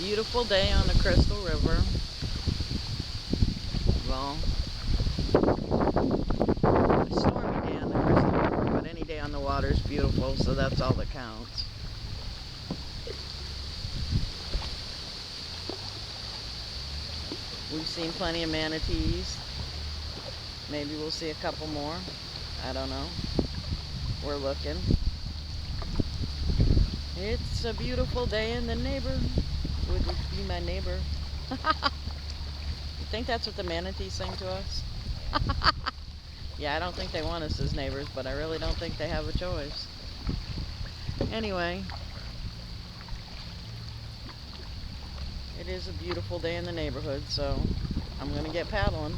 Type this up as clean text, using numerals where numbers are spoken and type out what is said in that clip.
Beautiful day on the Crystal River. Well, a stormy day on the Crystal River, but any day on the water is beautiful, so that's all that counts. We've seen plenty of manatees. Maybe we'll see a couple more. I don't know. We're looking. It's a beautiful day in the neighborhood. Would you be my neighbor? You think that's what the manatees sing to us? Yeah, I don't think they want us as neighbors, but I really don't think they have a choice. Anyway, it is a beautiful day in the neighborhood, so I'm going to get paddling.